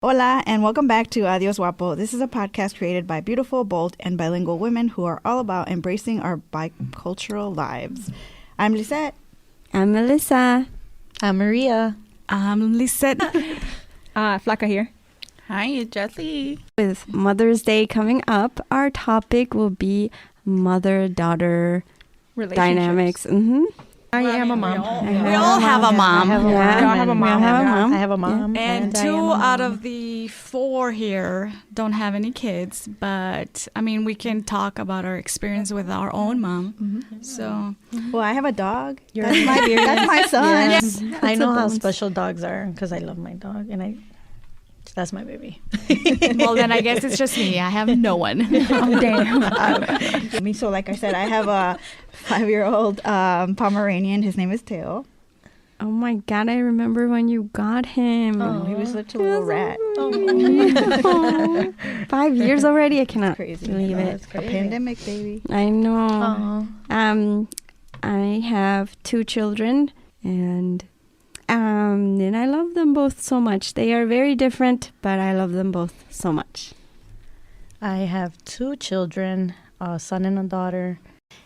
Hola, and welcome back to Adiós Guapo. This is a podcast created by beautiful, bold, and bilingual women who are all about embracing our bicultural lives. I'm Lisette. I'm Melissa. I'm Maria. I'm Lisette. Flaca here. Hi, it's Jessie. With Mother's Day coming up, our topic will be mother-daughter dynamics. Mm-hmm. I am a mom. We all have a mom. We all have a mom. I have a mom. And I am two a mom. out of the four here don't have any kids. But, I mean, we can talk about our experience with our own mom. Mm-hmm. So, Well, I have a dog. You're That's my son. Yes. I know how special dogs are because I love my dog and that's my baby. well, then I guess it's just me. I have no one. Oh, damn. Me, so like I said, I have a 5-year-old Pomeranian. His name is Teo. Oh my God, I remember when you got him. He was such a little rat. Oh. 5 years already? I cannot Crazy. believe it. That's A crazy. pandemic, baby. I know. Aw. I have 2 children, and I love them both so much. They are very different, but I love them both so much. I have 2 children, a son and a daughter,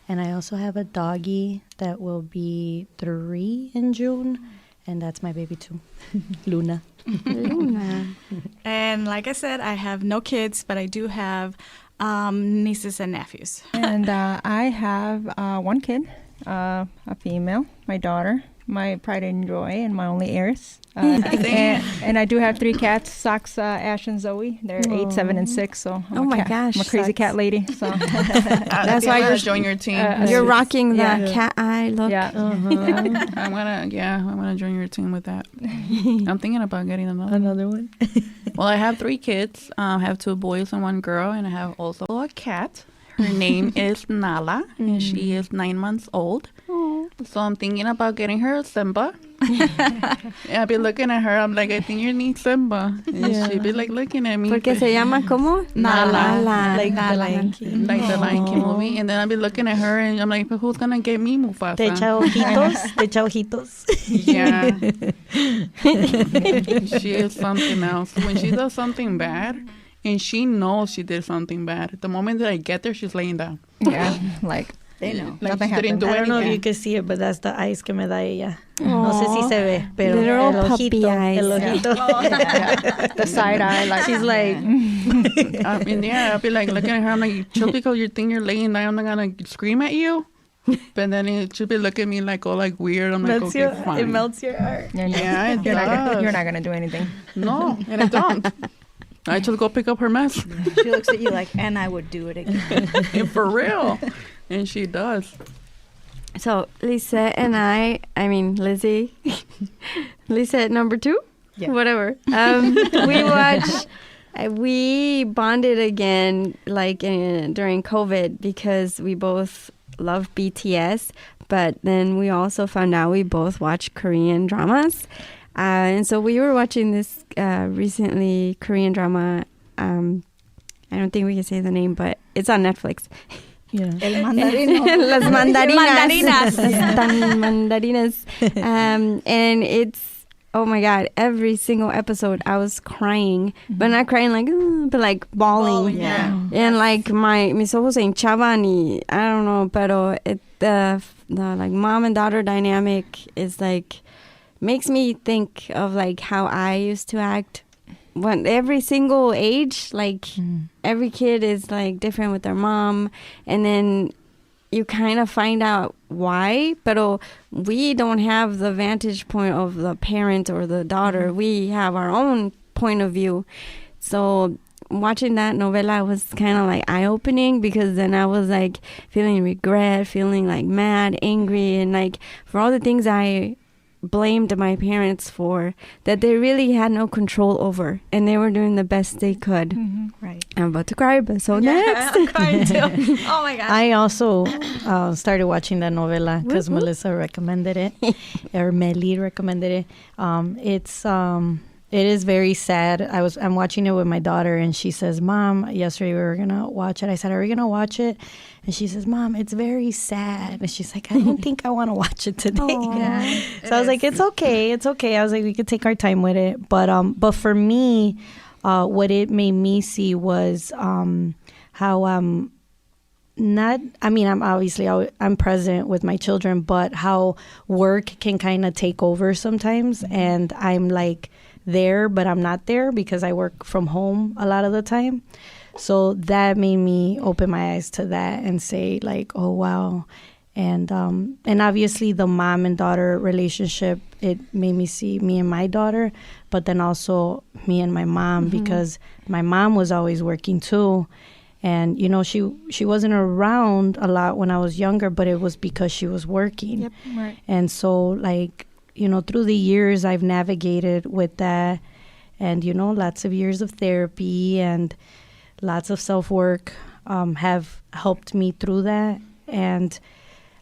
and I also have a doggy that will be 3 in June, and that's my baby too, Luna. Luna. And like I said, I have no kids, but I do have nieces and nephews. And I have 1 kid, a female, my daughter, my pride and joy, and my only heiress. And I do have 3 cats, Socks, Ash, and Zoe. They're 8, 7, and 6. So Oh my gosh, I'm a crazy Socks. cat lady. So That's why you're join your team. You're rocking the Yeah. cat eye look. yeah. I'm gonna join your team with that. I'm thinking about getting Another one. Well, I have 3 kids. I have 2 boys and 1 girl, and I have also a cat. Her name is Nala, and she is 9 months old. So I'm thinking about getting her a Simba. I'll be looking at her. I'm like, I think you need Simba. And she'd be like looking at me. Porque se llama ¿cómo? Nala. Like Nala. the Lion King. Like the Lion King movie. And then I'll be looking at her, and I'm like, but who's gonna get me Mufasa? Te echa ojitos. Te echa ojitos. Yeah. She is something else. When she does something bad, and she knows she did something bad, the moment that I get there, she's laying down. Yeah, like They know. Like Nothing she didn't do I don't know if anything. you can see it, but that's the eyes que me da ella. No sé si se ve, pero Little el puppy ojito. eyes. El ojito. the side eye, like She's like, I mean, yeah, I'll be like looking at her. I'm like, just because you think you're laying down, I'm not gonna scream at you. But then she'll be looking at me like all like weird. I'm like, okay, fine. it melts your heart. Yeah, it does. you're not gonna do anything. No, and I don't. I just go pick up her mess. She looks at you like, and I would do it again. And for real. And she does. So Lisette and I mean Lizzie, Lisette number 2, Yeah. whatever. We bonded again like during COVID because we both love BTS, but then we also found out we both watch Korean dramas. And so we were watching this recently Korean drama. I don't think we can say the name, but it's on Netflix. Yeah. El mandarino. Las mandarinas. Mandarinas. Las mandarinas. And it's, oh my God, every single episode I was crying, but not crying like, but like bawling. Yeah. And like mis ojos se hinchaban y I don't know, pero the like mom and daughter dynamic is like, makes me think of like how I used to act when every single age, like every kid is like different with their mom, and then you kind of find out why, but we don't have the vantage point of the parent or the daughter. We have our own point of view. So watching that novela was kind of like eye-opening, because then I was like feeling regret, feeling like mad, angry, and like for all the things I blamed my parents for that they really had no control over, and they were doing the best they could. Right. I'm about to cry, but so next. I'm crying too. Oh my God. I also started watching that novela because Woo-hoo. Melissa recommended it, or Meli recommended it. It's It is very sad. I'm watching it with my daughter, and she says, "Mom, yesterday we were gonna watch it." I said, "Are we gonna watch it?" And she says, "Mom, it's very sad." And she's like, "I don't think I want to watch it today." So I was like, "It's okay, it's okay." I was like, "We could take our time with it." But for me, what it made me see was how not. I mean, I'm present with my children, but how work can kind of take over sometimes, and I'm like there, but I'm not there because I work from home a lot of the time. So that made me open my eyes to that and say like, oh wow. And obviously the mom and daughter relationship, it made me see me and my daughter, but then also me and my mom, because my mom was always working too. And, you know, she wasn't around a lot when I was younger, but it was because she was working. Yep, right. And so like, you know, through the years I've navigated with that, and, you know, lots of years of therapy and lots of self-work have helped me through that. And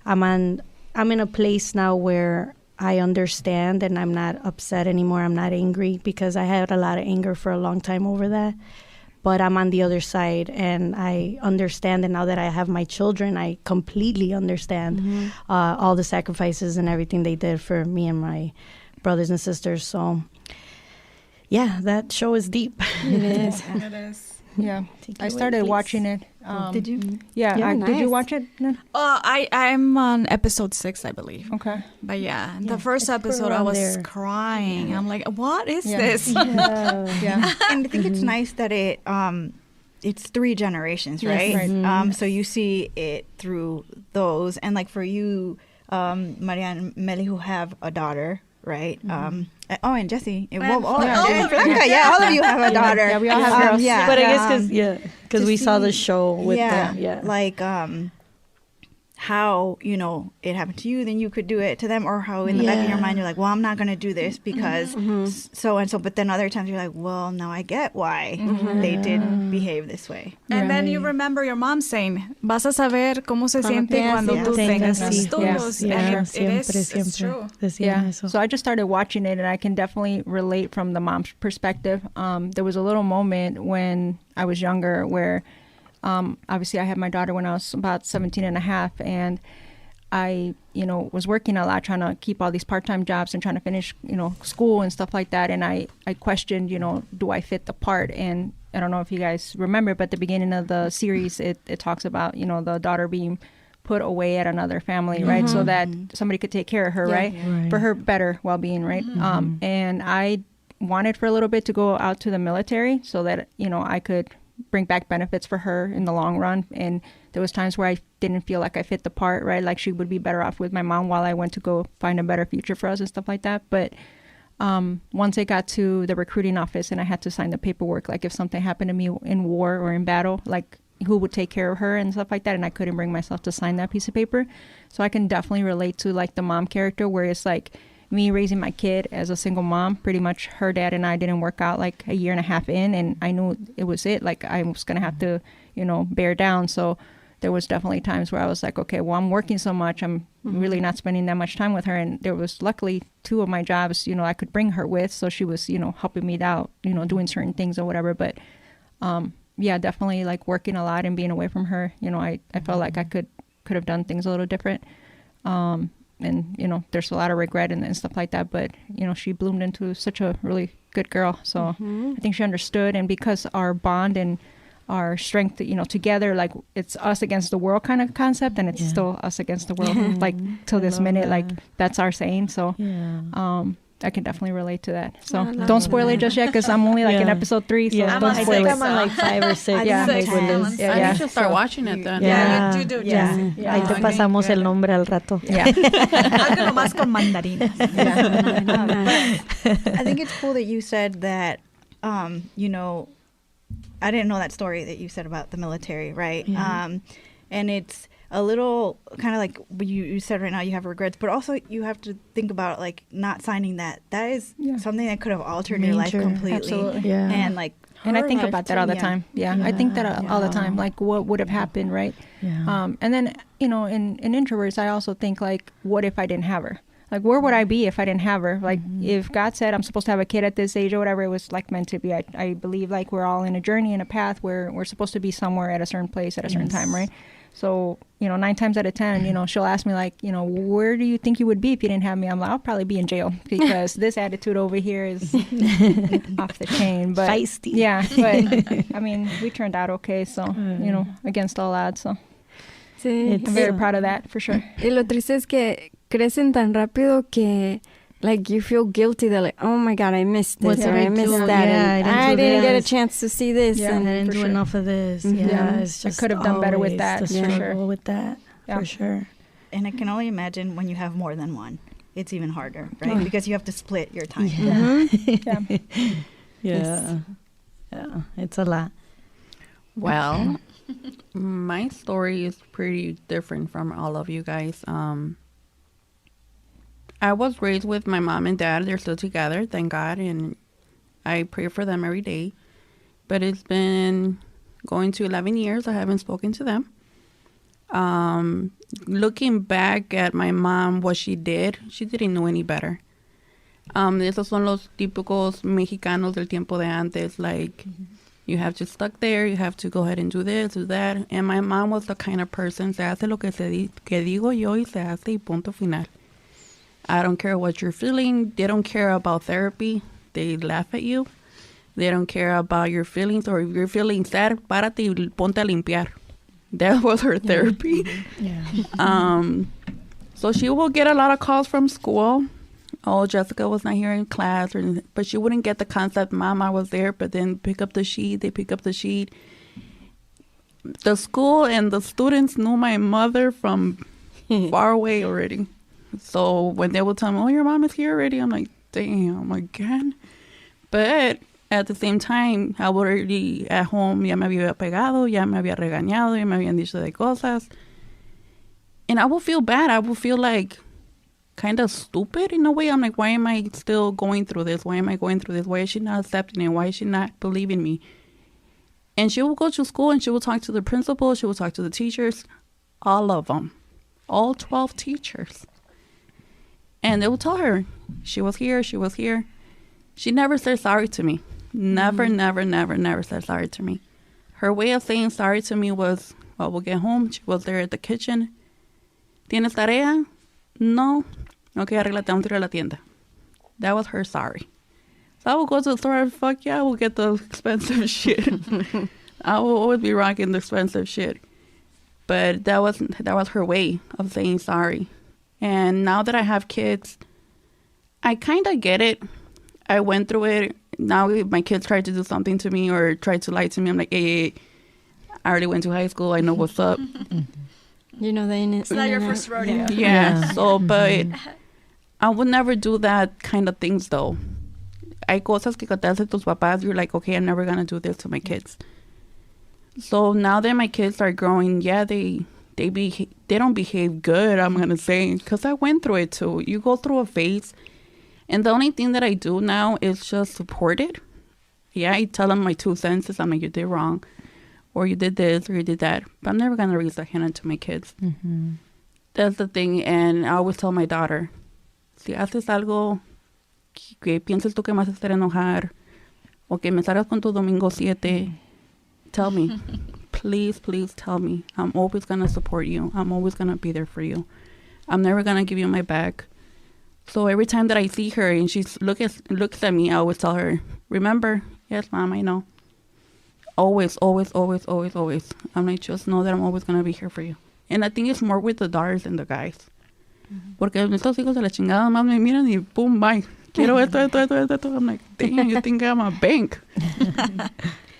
I'm in a place now where I understand, and I'm not upset anymore. I'm not angry, because I had a lot of anger for a long time over that. But I'm on the other side, and I understand. And now that I have my children, I completely understand all the sacrifices and everything they did for me and my brothers and sisters. So, yeah, that show is deep. It is. It is. Yeah, I started watching it. Did you? Yeah, Yeah, did you nice. watch it? No? I'm on episode 6, I believe. Okay. But yeah, Yeah, the first it's episode I around was there. crying. I'm like, what is Yeah. this? Yeah. And I think it's nice that it's 3 generations, right? Yes. Right. So you see it through those, and like for you, Maria and Meli, who have a daughter, right? And Jesse. And And Flanca. Flanca, yeah, all of you have a daughter. Yeah, we all have girls. Yeah, But I guess because to we saw see- the show with them. Yeah. like how, you know, it happened to you, then you could do it to them, or how in the back of your Yeah. mind you're like, well, I'm not going to do this because so and so, but then other times you're like, well, now I get why they did behave this way. And then you remember your mom saying, vas a saber cómo se Cuando siente cuando tengas tú tengas hijos. los tuyos. Yeah, And it siempre, is, it's true. Decían Yeah. eso. So I just started watching it, and I can definitely relate from the mom's perspective. There was a little moment when I was younger where obviously I had my daughter when I was about 17 and a half, and I, you know, was working a lot, trying to keep all these part-time jobs and trying to finish, you know, school and stuff like that. And I questioned, you know, do I fit the part? And I don't know if you guys remember, but at the beginning of the series, it talks about, you know, the daughter being put away at another family, right? So that somebody could take care of her, right? For her better well-being, right? And I wanted for a little bit to go out to the military so that, you know, I could bring back benefits for her in the long run. And there was times where I didn't feel like I fit the part, right? Like she would be better off with my mom while I went to go find a better future for us and stuff like that. But once I got to the recruiting office and I had to sign the paperwork, like if something happened to me in war or in battle, like who would take care of her and stuff like that. And I couldn't bring myself to sign that piece of paper. So I can definitely relate to like the mom character, where it's like me raising my kid as a single mom. Pretty much her dad and I didn't work out like a year and a half in, and I knew it was it. Like I was going to have to, you know, bear down. So there was definitely times where I was like, okay, well, I'm working so much, I'm really not spending that much time with her. And there was luckily 2 of my jobs, you know, I could bring her with. So she was, you know, helping me out, you know, doing certain things or whatever. But yeah, definitely like working a lot and being away from her, you know, I felt like I could have done things a little different. And, you know, there's a lot of regret and stuff like that. But, you know, she bloomed into such a really good girl. So I think she understood. And because our bond and our strength, you know, together, like it's us against the world kind of concept, and it's still us against the world, like till this minute, like that's our saying. So I can definitely relate to that. So don't spoil it just yet, because I'm only like in episode 3, so don't I spoil think it. I'm on like 5 or 6. Yeah. like, with Six. this. I need to start watching it then. Yeah. You do, Yeah. Jessie. Ahí te pasamos el nombre al rato. Yeah. Algo nomás con mandarinas. I think it's cool that you said that, you know, I didn't know that story that you said about the military, right? Yeah. And it's a little kind of like what you said right now, you have regrets, but also you have to think about like not signing that. That is something that could have altered your life Major. completely. Absolutely. Yeah. And like, And I her think life about that too. all the time. Yeah, I think that all the time. Like, what would have happened, right? Yeah. And then, you know, in introverts, I also think like, what if I didn't have her? Like, where would I be if I didn't have her? Like, if God said I'm supposed to have a kid at this age or whatever, it was like meant to be. I believe like we're all in a journey and a path where we're supposed to be somewhere at a certain place at a certain time, right? So, 9 times out of 10, she'll ask me like, where do you think you would be if you didn't have me? I'm like, I'll probably be in jail because this attitude over here is off the chain. But feisty. Yeah, but I mean, we turned out okay. So, against all odds. So Sí. I'm very proud of that for sure. Y lo triste es que crecen tan rápido que like you feel guilty that like, oh my God, I missed this What or did I I missed do? that. Yeah, and I I didn't do didn't get a this. chance to see this. Yeah. And I didn't for do sure. enough of this. Mhm. Yeah, it's I just could have done better with always that, the for sure. struggle with that, Yeah. for sure. And I can only imagine when you have more than one, it's even harder, right? Because you have to split your time. Yeah, it's a lot. Well, my story is pretty different from all of you guys. I was raised with my mom and dad. They're still together, thank God, and I pray for them every day. But it's been going to 11 years. I haven't spoken to them. Looking back at my mom, what she didn't know any better. Esos son los típicos mexicanos del tiempo de antes, like, you have to stuck there, you have to go ahead and do this, do that. And my mom was the kind of person, se hace lo que que digo yo y se hace y punto final. I don't care what you're feeling. They don't care about therapy. They laugh at you. They don't care about your feelings, or if you're feeling sad, párate y ponte a limpiar. That was her therapy. Yeah. So she will get a lot of calls from school. Oh, Jessica was not here in class, but she wouldn't get the concept, Mom, I was there, but then pick up the sheet. They pick up the sheet. The school and the students knew my mother from far away already. So when they would tell me, oh, your mom is here already, I'm like, damn, again. But at the same time, I was already at home, ya me había pegado, ya me había regañado, ya me habían dicho de cosas. And I will feel bad. I will feel like kind of stupid in a way. I'm like, why am I still going through this? Why am I going through this? Why is she not accepting it? Why is she not believing me? And she will go to school and she will talk to the principal. She will talk to the teachers, all of them, all 12 teachers. And they will tell her, she was here, she was here. She never said sorry to me. Never said sorry to me. Her way of saying sorry to me was, well, we'll get home. She was there at the kitchen. ¿Tienes tarea? No. Okay, arréglate, vamos a ir a la tienda. That was her sorry. So I will go to the store and fuck yeah, I will get the expensive shit. I will always be rocking the expensive shit. But that was her way of saying sorry. And now that I have kids, I kind of get it. I went through it. Now if my kids try to do something to me or try to lie to me, I'm like, hey, I already went to high school. I know what's up. You know, it's not your first rodeo. Yeah. So, but I would never do that kind of things, though. Hay cosas que te hacen tus papás. You're like, okay, I'm never going to do this to my kids. So now that my kids are growing, yeah, they don't behave good, I'm going to say, because I went through it too. You go through a phase. And the only thing that I do now is just support it. Yeah, I tell them my 2 cents. I'm like, you did wrong. Or you did this, or you did that. But I'm never going to raise a hand to my kids. Mm-hmm. That's the thing. And I always tell my daughter, si haces algo que piensas tú que me vas a hacer enojar, o que me salgas con tu domingo 7, tell me. Please tell me. I'm always going to support you. I'm always going to be there for you. I'm never going to give you my back. So every time that I see her and she looks at me, I always tell her, remember, yes, Mom, I know. Always. I'm like, just know that I'm always going to be here for you. And I think it's more with the daughters than the guys. Porque estos hijos de la chingada, Mom, me miran y boom, bye. Quiero esto. I'm like, damn, you think I'm a bank.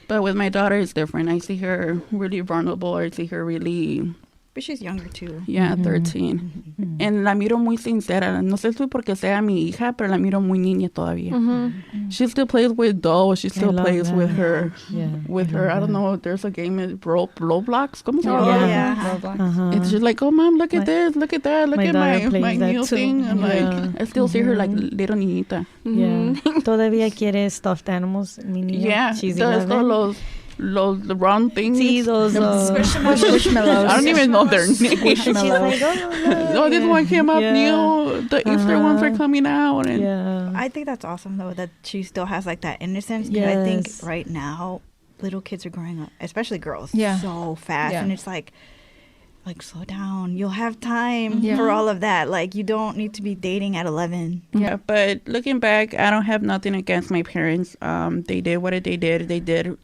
But with my daughter, it's different. I see her really vulnerable. I see her really... But she's younger too. Yeah, 13. And la miro muy sincera. No sé si porque sea mi hija, pero la miro muy niña todavía. She still plays with dolls. She still plays that. with her. Yeah. With her, I don't know. There's a game, Roblox. ¿Cómo se llama? Oh, yeah. Roblox. It's just like, oh, Mom, look at this. Look at that. Look my at daughter my plays that new too. thing. I'm like, I still see her like little niñita. Yeah. Todavía quiere stuffed animals, mi niña. Yeah. She's Todos 11. the round things. See those Squishmallows. I don't even know their names. Squishmallows. No, this one came out new. The Easter ones are coming out. And Yeah. I think that's awesome though that she still has like that innocence. 'Cause I think right now little kids are growing up, especially girls, so fast, and it's like slow down. You'll have time for all of that. Like you don't need to be dating at 11. Yeah, but looking back, I don't have nothing against my parents. They did what they did. They did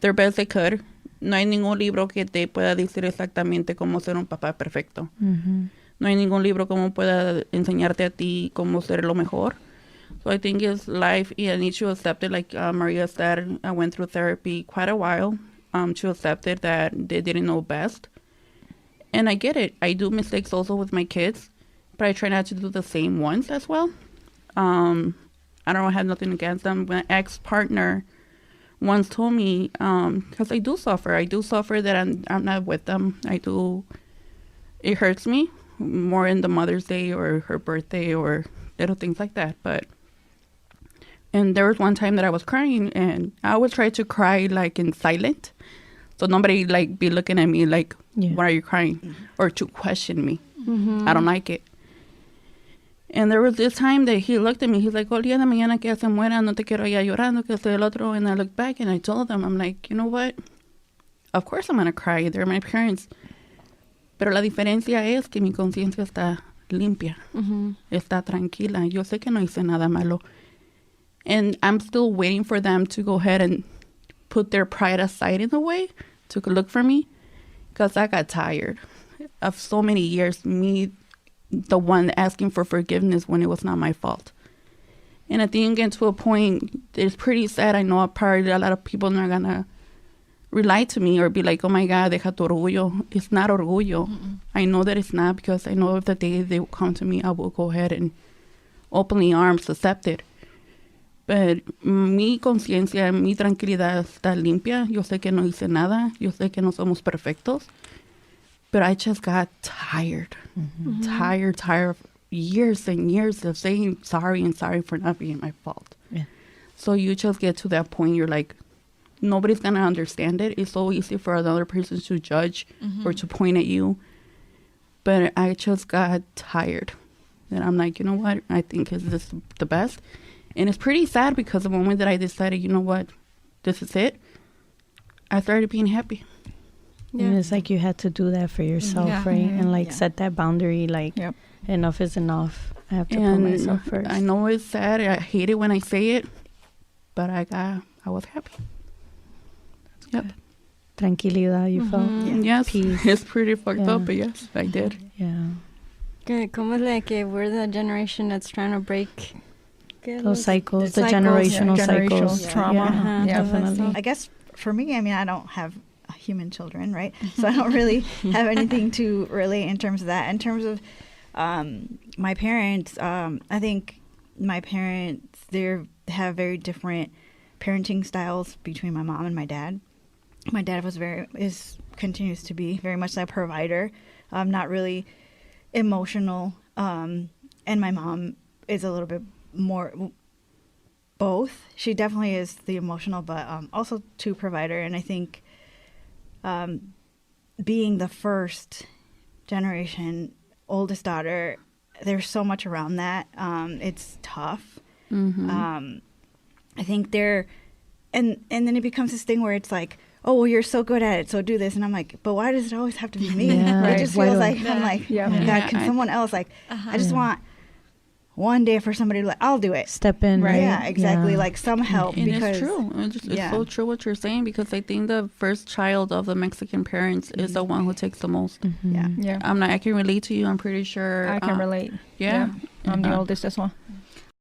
their best they could. No hay ningún libro que te pueda decir exactamente cómo ser un papá perfecto. No hay ningún libro como pueda enseñarte a ti cómo ser lo mejor. So I think it's life. Yeah, I need to accept it. Like Maria said, I went through therapy quite a while to accept it that they didn't know best. And I get it. I do mistakes also with my kids, but I try not to do the same ones as well. I don't have nothing against them. My ex-partner once told me, because I do suffer that I'm not with them. It hurts me more in the Mother's Day or her birthday or little things like that. And there was one time that I was crying, and I always try to cry like in silent. So nobody like be looking at me like, why are you crying? Or to question me. I don't like it. And there was this time that he looked at me. He's like, "Oh, día de mañana que se muera, no te quiero ya llorando, que esto y el otro." And I looked back and I told them, I'm like, you know what? Of course I'm going to cry. They're my parents. Pero la diferencia es que mi conciencia está limpia. Está tranquila. Yo sé que no hice nada malo. And I'm still waiting for them to go ahead and put their pride aside in a way to look for me, because I got tired of so many years me the one asking for forgiveness when it was not my fault. And I think getting to a point, it's pretty sad. I know probably a lot of people are gonna rely to me or be like, "Oh my God, deja tu orgullo." It's not orgullo. I know that it's not, because I know if the day they will come to me, I will go ahead and openly arms accept it. But mi conciencia, mi tranquilidad está limpia. Yo sé que no hice nada. Yo sé que no somos perfectos. But I just got tired. Tired of years and years of saying sorry and sorry for not being my fault. Yeah. So you just get to that point, you're like, nobody's going to understand it. It's so easy for another person to judge or to point at you. But I just got tired. And I'm like, you know what? I think this is the best. And it's pretty sad, because the moment that I decided, you know what, this is it, I started being happy. Yeah. And it's like you had to do that for yourself, right? And like set that boundary, like enough is enough. I have to put myself first. I know it's sad. I hate it when I say it, but I was happy. Yep. Tranquilidad, you felt? Yes. Peace. It's pretty fucked up, but yes, I did. Yeah. ¿Cómo es de que we're the generation that's trying to break those cycles, the generational cycles. Trauma. Definitely. I guess for me, I mean, I don't have human children, right? So I don't really have anything to relate in terms of that. In terms of my parents, I think my parents, they have very different parenting styles between my mom and my dad. My dad continues to be very much like a provider, not really emotional, and my mom is a little bit more both. She definitely is the emotional, but also to provider. And I think being the first generation oldest daughter, there's so much around that. It's tough. I think and then it becomes this thing where it's like, oh, well, you're so good at it, so do this. And I'm like, but why does it always have to be me? Yeah, it just feels like, I'm like, oh my God, can someone else, like, I just want one day for somebody to, like, I'll do it. Step in, right? Yeah, exactly. Like some help. And because it's true. It's so true what you're saying, because I think the first child of the Mexican parents is the one who takes the most. Yeah. Yeah. I can relate to you. I'm pretty sure. I can relate. Yeah. I'm the oldest as well.